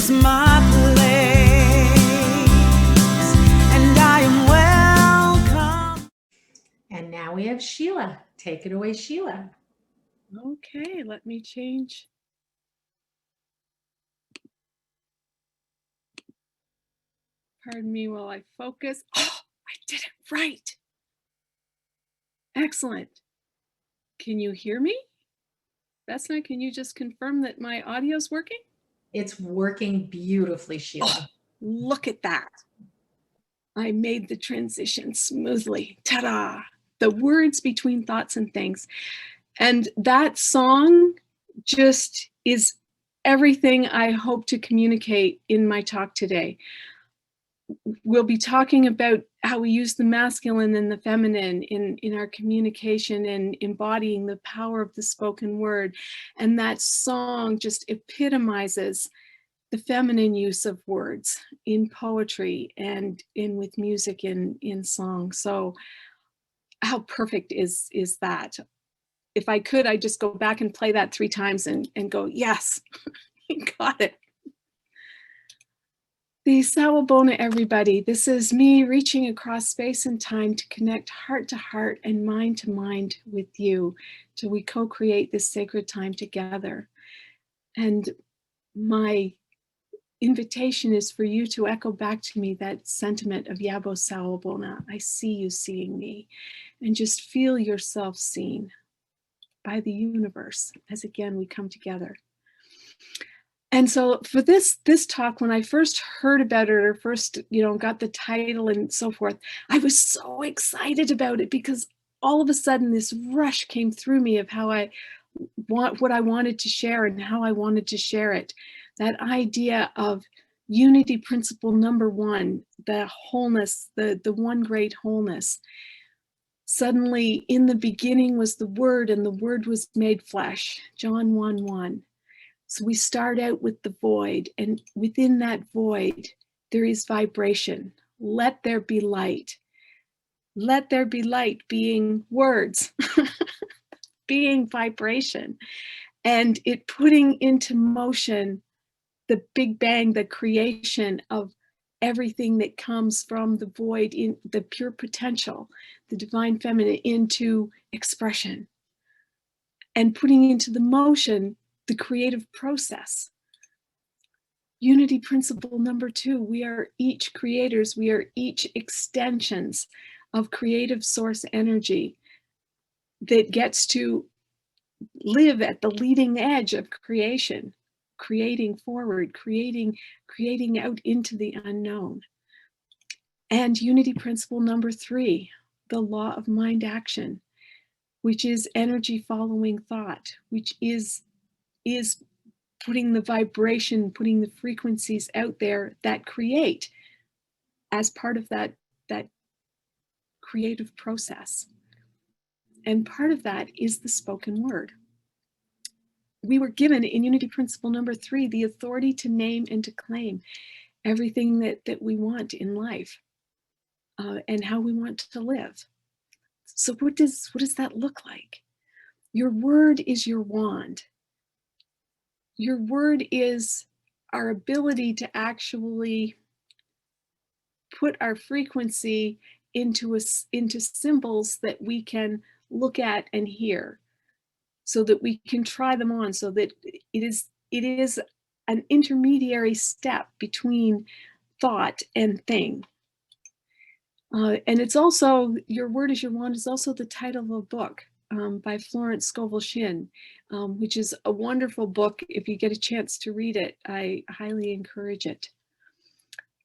is my place, and I am welcome. And now we have Sheila. Take it away, Sheila. Okay, let me change. Pardon me while I focus. Oh, I did it right. Excellent. Can you hear me? Vesna, can you just confirm that my audio is working? It's working beautifully, Sheila. Oh, look at that. I made the transition smoothly. Ta-da! The words between thoughts and things. And that song just is everything I hope to communicate in my talk today. We'll be talking about how we use the masculine and the feminine in our communication and embodying the power of the spoken word. And that song just epitomizes the feminine use of words in poetry and with music in song. So how perfect is that? If I could, I'd just go back and play that 3 times and go, yes, got it. The Sawabona, everybody. This is me reaching across space and time to connect heart to heart and mind to mind with you till we co-create this sacred time together. And my invitation is for you to echo back to me that sentiment of Yabo Sawabona. I see you seeing me, and just feel yourself seen by the universe as again we come together. And so for this talk, when I first heard about it or first, got the title and so forth, I was so excited about it because all of a sudden this rush came through me of how what I wanted to share and how I wanted to share it. That idea of unity principle number 1, the wholeness, the one great wholeness. Suddenly in the beginning was the Word, and the Word was made flesh, John 1:1. So we start out with the void, and within that void, there is vibration. Let there be light. Let there be light being words, being vibration, and it putting into motion the Big Bang, the creation of everything that comes from the void, in the pure potential, the divine feminine, into expression, and putting into the motion the creative process. Unity principle number 2, we are each creators, we are each extensions of creative source energy that gets to live at the leading edge of creation, creating forward, creating out into the unknown. And unity principle number 3, the law of mind action, which is energy following thought, which is putting the vibration, putting the frequencies out there that create as part of that creative process. And part of that is the spoken word. We were given in unity principle number 3, the authority to name and to claim everything that we want in life and how we want to live. So what does that look like? Your word is your wand. Your word is our ability to actually put our frequency into symbols that we can look at and hear, so that we can try them on, so that it is an intermediary step between thought and thing. And it's also, your word is your wand is also the title of a book by Florence Scovel Shinn, which is a wonderful book. If you get a chance to read it, I highly encourage it.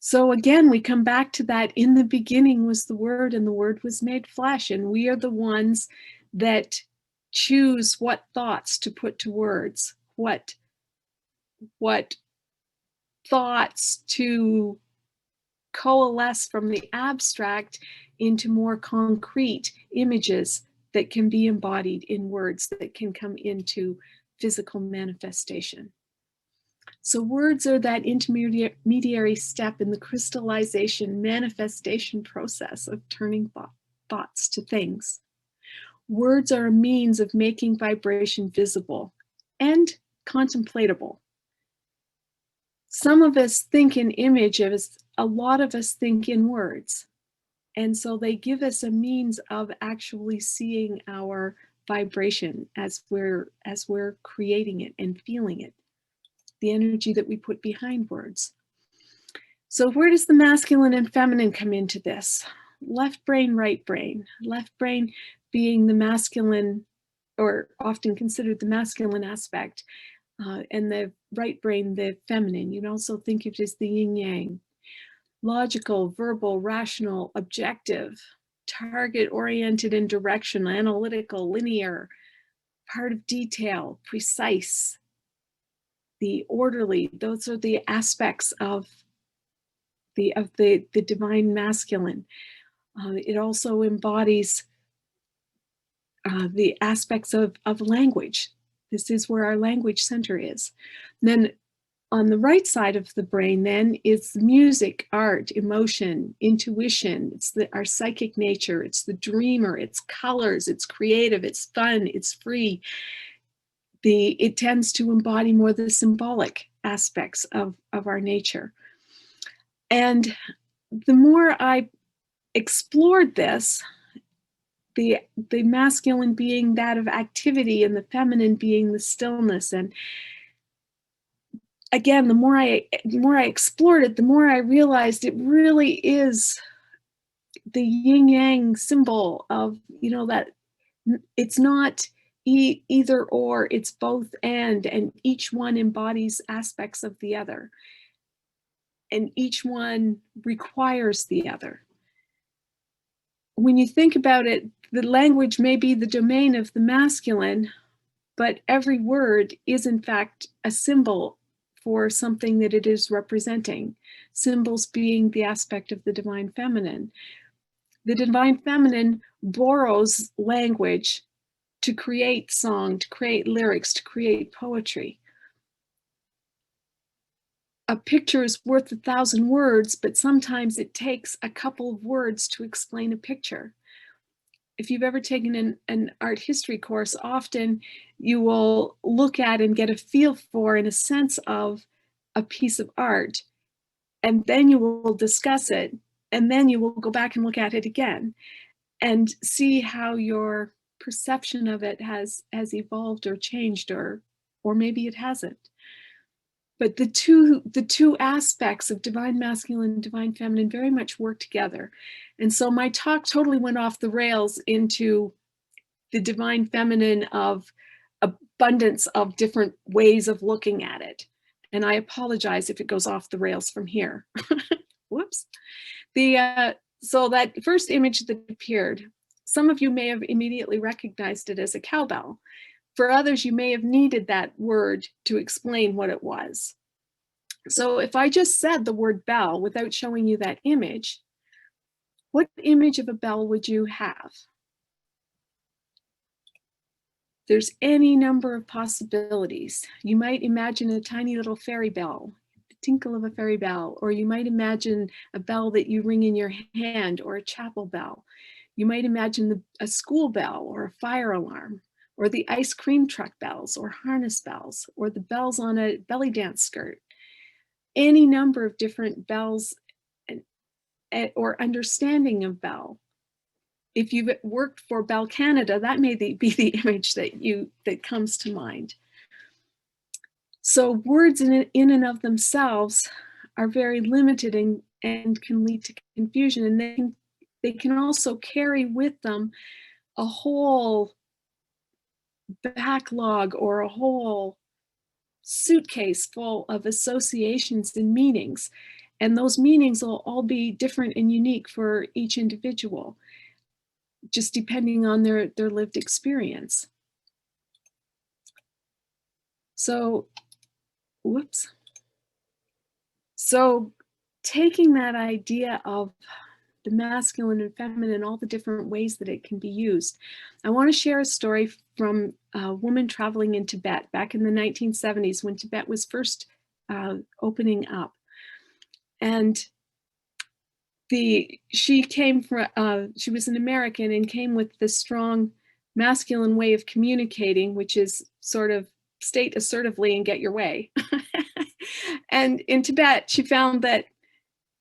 So again, we come back to that, in the beginning was the Word, and the Word was made flesh, and we are the ones that choose what thoughts to put to words, what thoughts to coalesce from the abstract into more concrete images that can be embodied in words, that can come into physical manifestation. So words are that intermediary step in the crystallization, manifestation process of turning thoughts to things. Words are a means of making vibration visible and contemplatable. Some of us think in images, a lot of us think in words. And so they give us a means of actually seeing our vibration as we're creating it and feeling it, the energy that we put behind words. So where does the masculine and feminine come into this? Left brain, right brain. Left brain being the masculine, or often considered the masculine aspect, and the right brain, the feminine. You'd also think of it as the yin yang. Logical, verbal, rational, objective, target-oriented and directional, analytical, linear, part of detail, precise, the orderly. Those are the aspects of the divine masculine. It also embodies the aspects of language. This is where our language center is. And then on the right side of the brain then is music, art, emotion, intuition. It's our psychic nature. It's the dreamer. It's colors. It's creative. It's fun. It's free. It tends to embody more the symbolic aspects of our nature. And the more I explored this, the masculine being that of activity and the feminine being the stillness, and again, the more I explored it, the more I realized it really is the yin yang symbol of, that it's not either or, it's both and each one embodies aspects of the other. And each one requires the other. When you think about it, the language may be the domain of the masculine, but every word is in fact a symbol for something that it is representing. Symbols being the aspect of the divine feminine. The divine feminine borrows language to create song, to create lyrics, to create poetry. A picture is worth 1,000 words, but sometimes it takes a couple of words to explain a picture. If you've ever taken an art history course, often you will look at and get a feel for and a sense of a piece of art, and then you will discuss it, and then you will go back and look at it again and see how your perception of it has evolved or changed, or maybe it hasn't. But the two aspects of divine masculine and divine feminine very much work together. And so my talk totally went off the rails into the divine feminine of abundance of different ways of looking at it. And I apologize if it goes off the rails from here. Whoops. So that first image that appeared, some of you may have immediately recognized it as a cowbell. For others, you may have needed that word to explain what it was. So if I just said the word bell without showing you that image, what image of a bell would you have? There's any number of possibilities. You might imagine a tiny little fairy bell, the tinkle of a fairy bell, or you might imagine a bell that you ring in your hand, or a chapel bell. You might imagine a school bell or a fire alarm, or the ice cream truck bells or harness bells, or the bells on a belly dance skirt. Any number of different bells or understanding of bell. If you've worked for Bell Canada, that may be the image that comes to mind. So words in and of themselves are very limited and can lead to confusion, and they can also carry with them a whole backlog or a whole suitcase full of associations and meanings. And those meanings will all be different and unique for each individual, just depending on their lived experience. So, whoops. So taking that idea of the masculine and feminine, all the different ways that it can be used, I want to share a story from a woman traveling in Tibet back in the 1970s when Tibet was first opening up. And she came from, she was an American and came with this strong masculine way of communicating, which is sort of state assertively and get your way. And in Tibet, she found that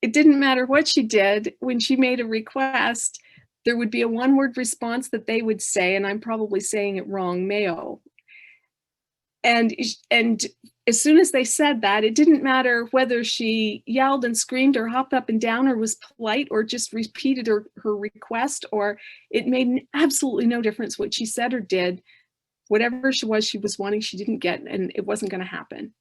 it didn't matter what she did. When she made a request, there would be a one-word response that they would say, and I'm probably saying it wrong, Mayo. And as soon as they said that, it didn't matter whether she yelled and screamed or hopped up and down or was polite or just repeated her request, or it made absolutely no difference what she said or did. Whatever she was wanting, she didn't get, and it wasn't going to happen.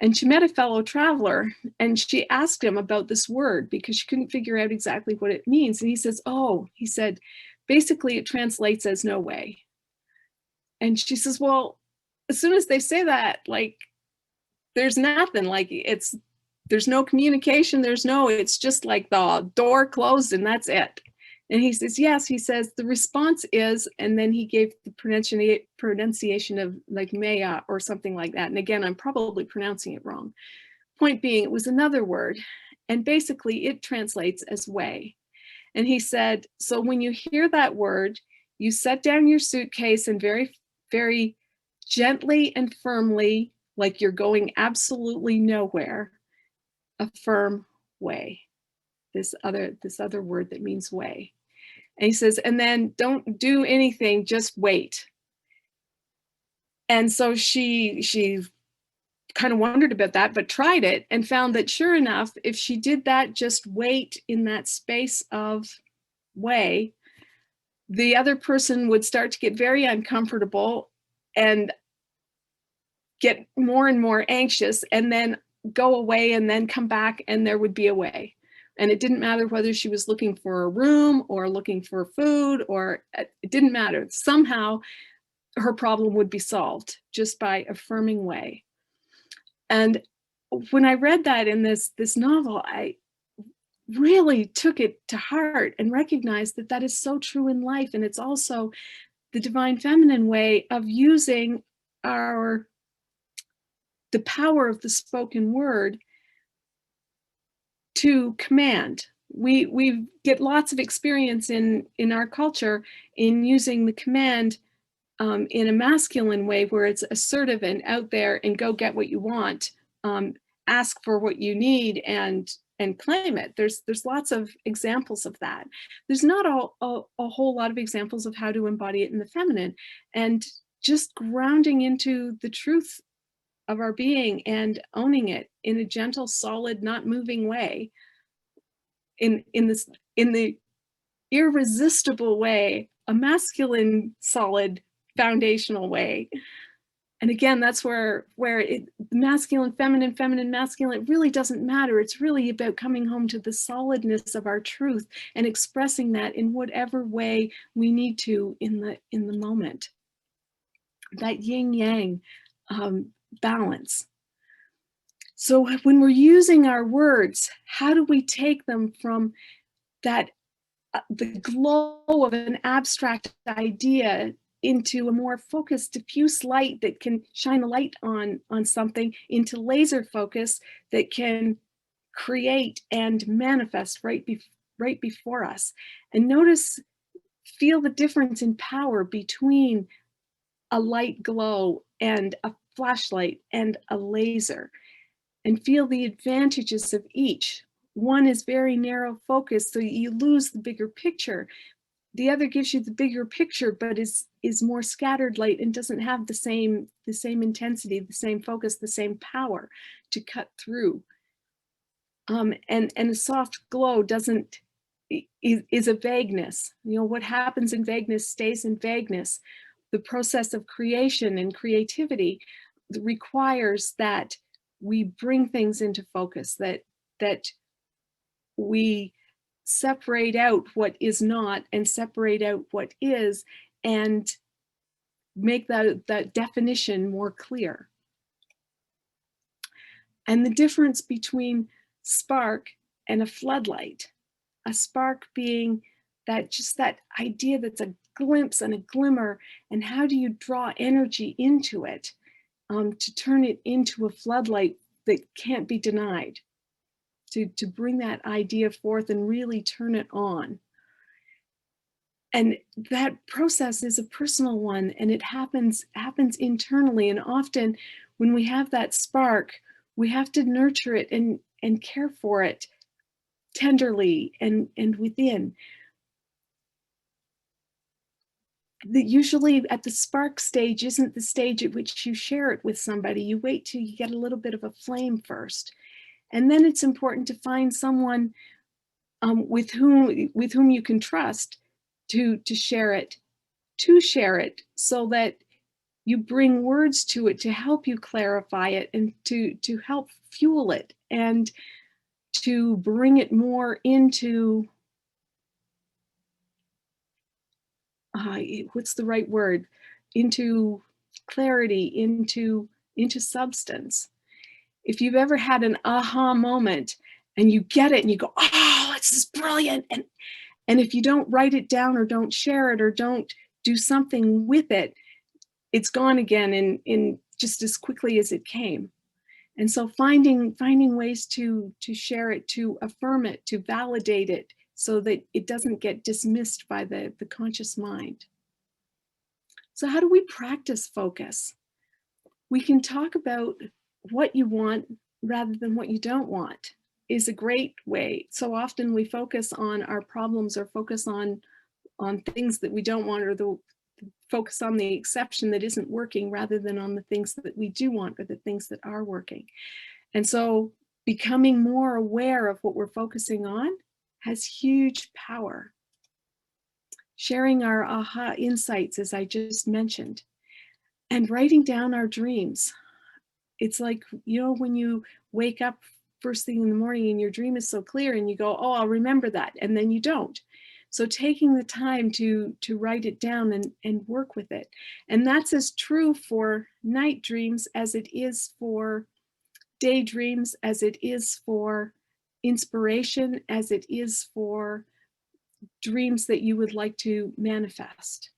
And she met a fellow traveler, and she asked him about this word because she couldn't figure out exactly what it means. And he says, oh, he said, basically it translates as no way. And she says, well, as soon as they say that, like, there's nothing, like there's no communication, it's just like the door closed and that's it. And he says, yes, he says, the response is, and then he gave the pronunciation of like Maya or something like that. And again, I'm probably pronouncing it wrong. Point being, it was another word. And basically it translates as way. And he said, so when you hear that word, you set down your suitcase and very, very gently and firmly, like you're going absolutely nowhere, affirm way. This other word that means way. And he says, and then don't do anything, just wait. And so she kind of wondered about that, but tried it and found that sure enough, if she did that, just wait in that space of way, the other person would start to get very uncomfortable and get more and more anxious and then go away and then come back and there would be a way. And it didn't matter whether she was looking for a room or looking for food, or it didn't matter. Somehow her problem would be solved just by affirming way. And when I read that in this novel, I really took it to heart and recognized that that is so true in life. And it's also the divine feminine way of using the power of the spoken word to command. We get lots of experience in our culture in using the command in a masculine way, where it's assertive and out there and go get what you want, ask for what you need and claim it. There's lots of examples of that. There's not a whole lot of examples of how to embody it in the feminine, and just grounding into the truth of our being and owning it in a gentle, solid, not moving way, in the irresistible way, a masculine, solid, foundational way. And again, that's where masculine, feminine, feminine, masculine, it really doesn't matter. It's really about coming home to the solidness of our truth and expressing that in whatever way we need to in the moment. That yin yang balance. So when we're using our words, how do we take them from that the glow of an abstract idea into a more focused, diffuse light that can shine a light on something, into laser focus that can create and manifest right before us? And feel the difference in power between a light glow and a flashlight and a laser, and feel the advantages of each. One is very narrow focus, so you lose the bigger picture. The other gives you the bigger picture, but is more scattered light and doesn't have the same intensity, the same focus, the same power to cut through. And a soft glow is a vagueness. You know, what happens in vagueness stays in vagueness. The process of creation and creativity requires that we bring things into focus, that we separate out what is not and separate out what is, and make that definition more clear. And the difference between spark and a floodlight, a spark being that idea that's a glimpse and a glimmer, and how do you draw energy into it to turn it into a floodlight that can't be denied, to bring that idea forth and really turn it on. And that process is a personal one, and it happens internally. And often when we have that spark, We have to nurture it and care for it tenderly and within. Usually at the spark stage isn't the stage at which you share it with somebody. You wait till you get a little bit of a flame first. And then it's important to find someone with whom you can trust to share it, so that you bring words to it to help you clarify it and to help fuel it and to bring it more into what's the right word? Into clarity, into substance. If you've ever had an aha moment and you get it and you go, oh, this is brilliant. And if you don't write it down or don't share it or don't do something with it, it's gone again in just as quickly as it came. And so finding ways to share it, to affirm it, to validate it, so that it doesn't get dismissed by the conscious mind. So how do we practice focus? We can talk about what you want rather than what you don't want is a great way. So often we focus on our problems or focus on things that we don't want, or focus on the exception that isn't working rather than on the things that we do want or the things that are working. And so becoming more aware of what we're focusing on has huge power. Sharing our aha insights, as I just mentioned, and writing down our dreams. It's like, when you wake up first thing in the morning and your dream is so clear and you go, oh, I'll remember that. And then you don't. So taking the time to write it down and work with it. And that's as true for night dreams as it is for daydreams, as it is for inspiration, as it is for dreams that you would like to manifest.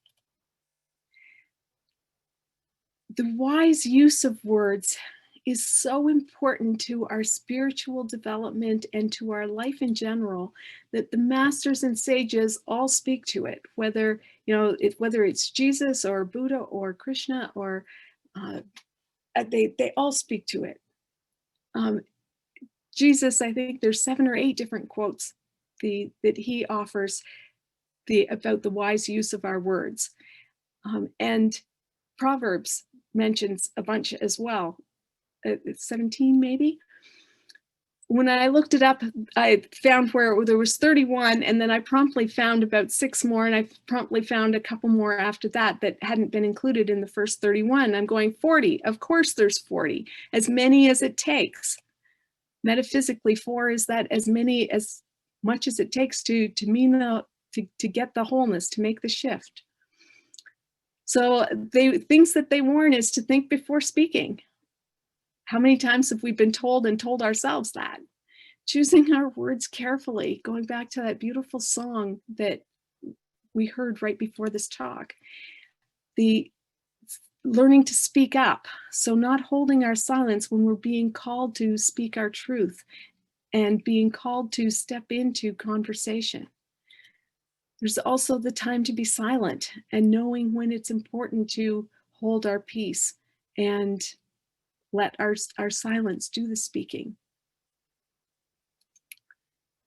The wise use of words is so important to our spiritual development and to our life in general, that the masters and sages all speak to it, whether it's Jesus or Buddha or Krishna or they all speak to it. Jesus, I think there's 7 or 8 different quotes that he offers about the wise use of our words, and Proverbs mentions a bunch as well. 17 maybe. When I looked it up, I found where there was 31, and then I promptly found about 6 more, and I promptly found a couple more after that hadn't been included in the first 31. I'm going 40. Of course there's 40, as many as it takes. Metaphysically, 4 is that as much as it takes to mean to get the wholeness, to make the shift. So things that they warn is to think before speaking. How many times have we been told and told ourselves that? Choosing our words carefully, going back to that beautiful song that we heard right before this talk. The learning to speak up, so not holding our silence when we're being called to speak our truth and being called to step into conversation. There's also the time to be silent and knowing when it's important to hold our peace and let our silence do the speaking.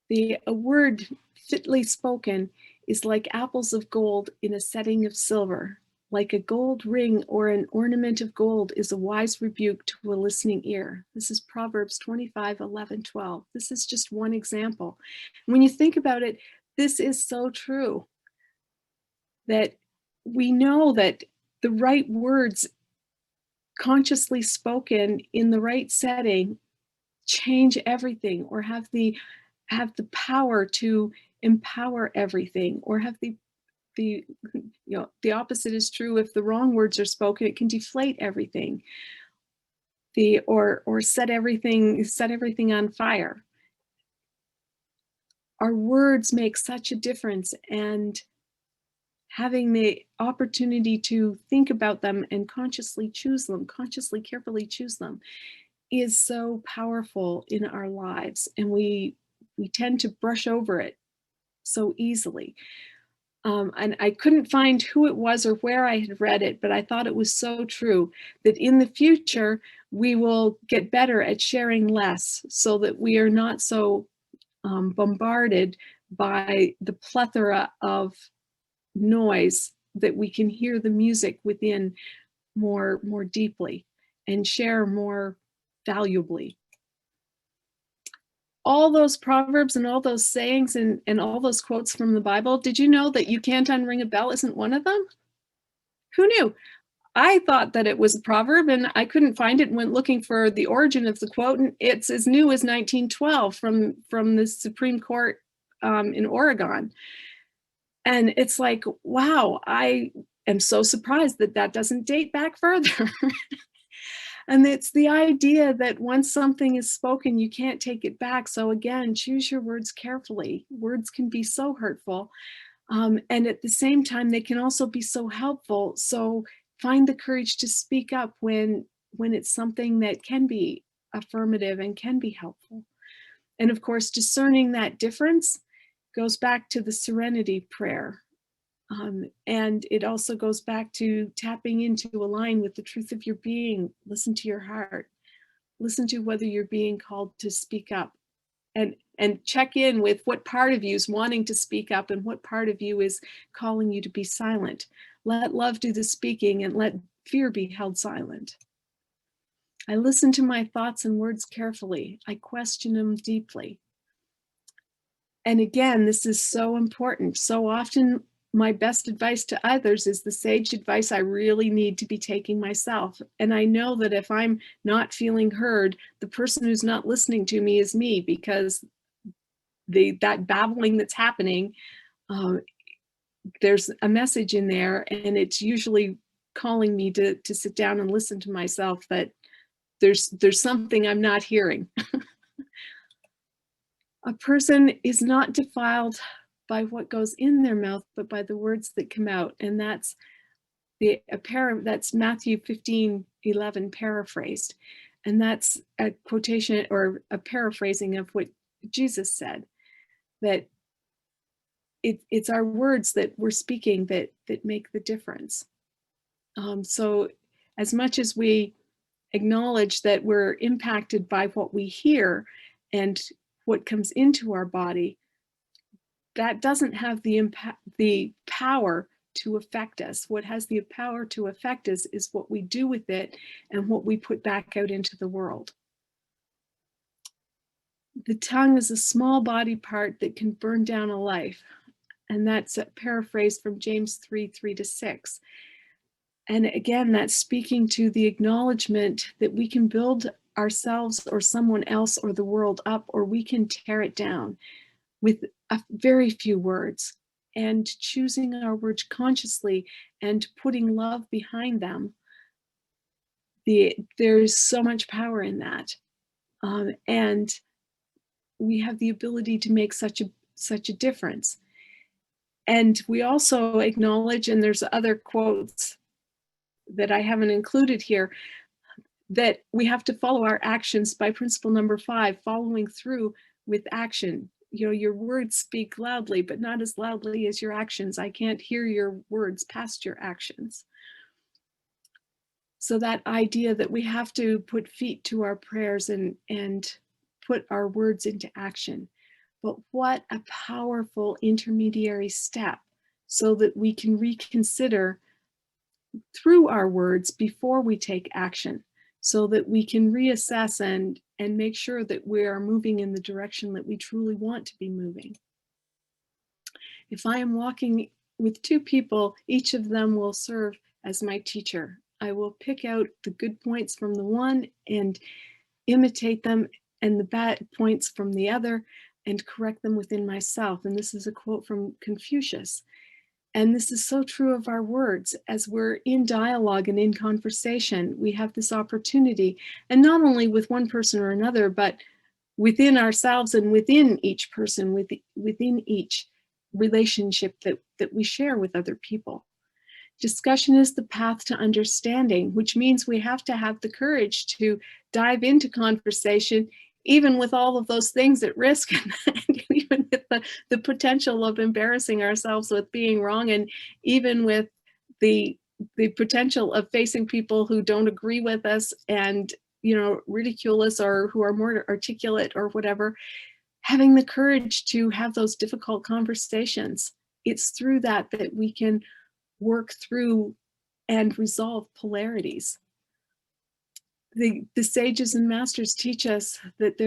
A word fitly spoken is like apples of gold in a setting of silver. Like a gold ring or an ornament of gold is a wise rebuke to a listening ear. This is Proverbs 25, 11, 12. This is just one example. When you think about it, this is so true, that we know that the right words consciously spoken in the right setting change everything, or have the power to empower everything, or have the opposite is true. If the wrong words are spoken, it can deflate everything, or set everything on fire. Our words make such a difference, and having the opportunity to think about them and consciously carefully choose them, is so powerful in our lives, and we tend to brush over it so easily. And I couldn't find who it was or where I had read it, but I thought it was so true that in the future, we will get better at sharing less so that we are not so bombarded by the plethora of noise, that we can hear the music within more deeply and share more valuably. All those proverbs and all those sayings and all those quotes from the Bible, did you know that "you can't unring a bell" isn't one of them? Who knew? I thought that it was a proverb and I couldn't find it and went looking for the origin of the quote, and it's as new as 1912 from the Supreme Court in Oregon. And it's like, wow, I am so surprised that that doesn't date back further. And it's the idea that once something is spoken, you can't take it back. So again, choose your words carefully. Words can be so hurtful. And at the same time, they can also be so helpful. So find the courage to speak up when it's something that can be affirmative and can be helpful. And of course, discerning that difference goes back to the serenity prayer. And it also goes back to tapping into align with the truth of your being. Listen to your heart. Listen to whether you're being called to speak up, and check in with what part of you is wanting to speak up and what part of you is calling you to be silent. Let love do the speaking and let fear be held silent. I listen to my thoughts and words carefully. I question them deeply. And again, this is so important. So often my best advice to others is the sage advice I really need to be taking myself. And I know that if I'm not feeling heard, the person who's not listening to me is me, because that babbling that's happening, there's a message in there, and it's usually calling me to sit down and listen to myself, that there's something I'm not hearing. A person is not defiled by what goes in their mouth, but by the words that come out. And that's that's Matthew 15:11 paraphrased. And that's a quotation or a paraphrasing of what Jesus said, that it's our words that we're speaking that make the difference. So as much as we acknowledge that we're impacted by what we hear and what comes into our body, that doesn't have the power to affect us. What has the power to affect us is what we do with it and what we put back out into the world. The tongue is a small body part that can burn down a life. And that's a paraphrase from James 3:3-6. And again, that's speaking to the acknowledgement that we can build ourselves or someone else or the world up, or we can tear it down with a very few words, and choosing our words consciously and putting love behind them. There's so much power in that. And we have the ability to make such a difference. And we also acknowledge, and there's other quotes that I haven't included here, that we have to follow our actions by principle number 5, following through with action. You know, your words speak loudly, but not as loudly as your actions. I can't hear your words past your actions. So that idea that we have to put feet to our prayers and put our words into action. But what a powerful intermediary step, so that we can reconsider through our words before we take action, so that we can reassess and make sure that we are moving in the direction that we truly want to be moving. If I am walking with 2 people, each of them will serve as my teacher. I will pick out the good points from the one and imitate them, and the bad points from the other, and correct them within myself. And this is a quote from Confucius. And this is so true of our words. As we're in dialogue and in conversation, we have this opportunity, and not only with one person or another, but within ourselves and within each person, within each relationship that we share with other people. Discussion is the path to understanding, which means we have to have the courage to dive into conversation, even with all of those things at risk. We even with the potential of embarrassing ourselves with being wrong, and even with the potential of facing people who don't agree with us and, you know, ridicule us, or who are more articulate or whatever, having the courage to have those difficult conversations. It's through that that we can work through and resolve polarities. The sages and masters teach us that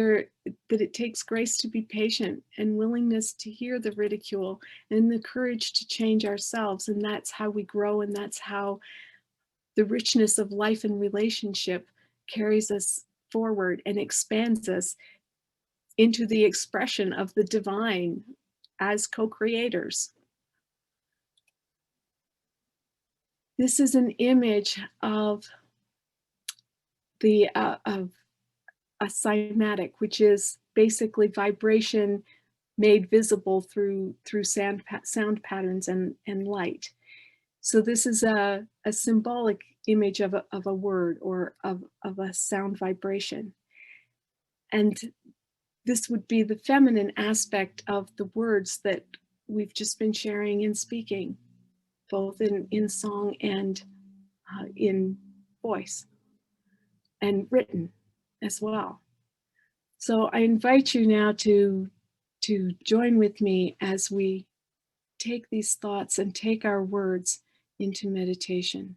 it takes grace to be patient, and willingness to hear the ridicule, and the courage to change ourselves. And that's how we grow, and that's how the richness of life and relationship carries us forward and expands us into the expression of the divine as co-creators. This is an image of of a cymatic, which is basically vibration made visible through sound patterns and light. So this is a symbolic image of a word, or of a sound vibration. And this would be the feminine aspect of the words that we've just been sharing and speaking, both in song and in voice, and written as well. So I invite you now to join with me as we take these thoughts and take our words into meditation.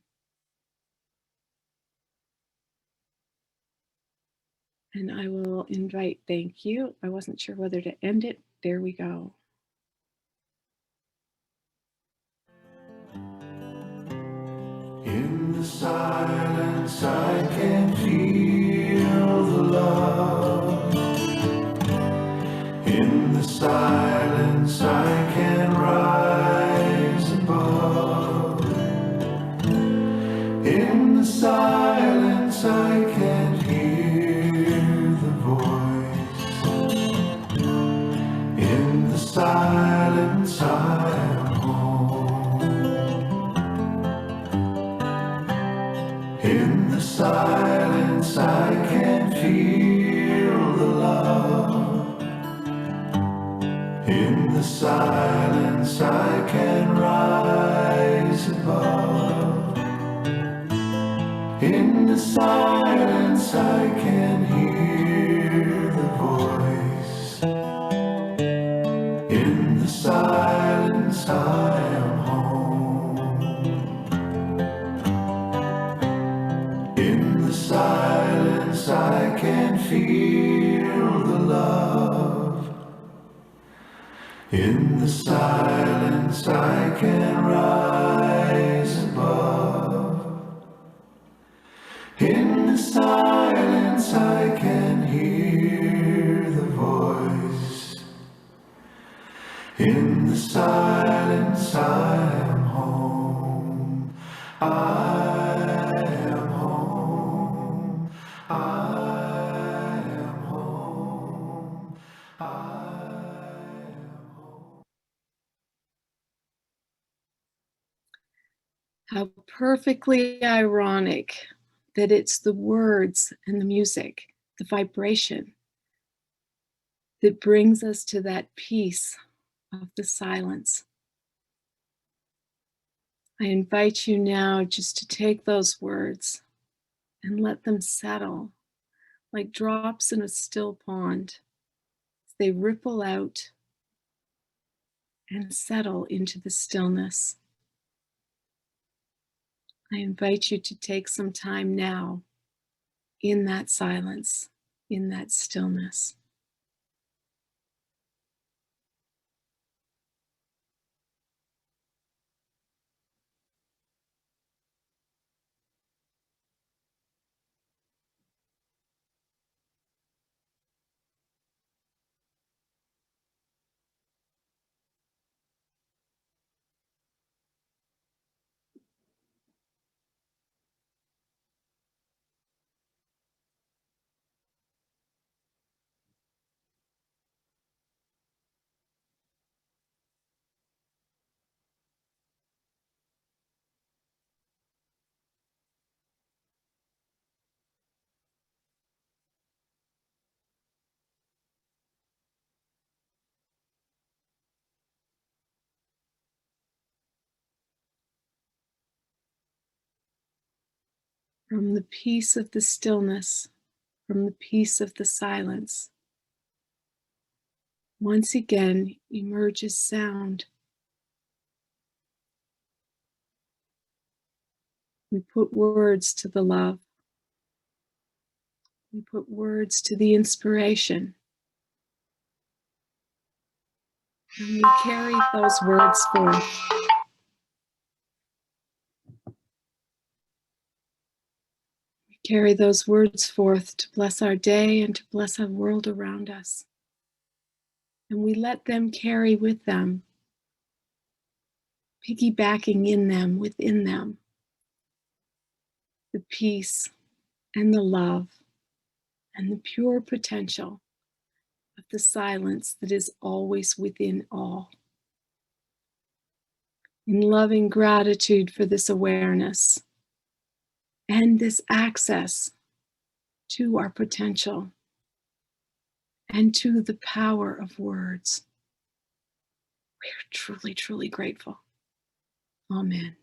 And I will invite, thank you. I wasn't sure whether to end it. There we go. In the silence I can feel the love. In the silence I can rise above. In the silence I can hear the voice. In the silence I am home. In the silence I can feel the love. In the silence I can rise above. In the silence I can hear the voice. In the silence I am home. In the silence I can feel the love. In the silence I can rise above. In the silence I can hear the voice. In the silence I am home. I am home. I am home. I am home. How perfectly ironic that it's the words and the music, the vibration, that brings us to that peace of the silence. I invite you now just to take those words and let them settle like drops in a still pond. They ripple out and settle into the stillness. I invite you to take some time now in that silence, in that stillness. from the peace of the stillness, from the peace of the silence, once again emerges sound. We put words to the love. We put words to the inspiration. And we carry those words forth. We carry those words forth to bless our day and to bless our world around us. And we let them carry with them, piggybacking in them, within them, the peace and the love and the pure potential of the silence that is always within all. In loving gratitude for this awareness and this access to our potential and to the power of words, we are truly, truly grateful. Amen.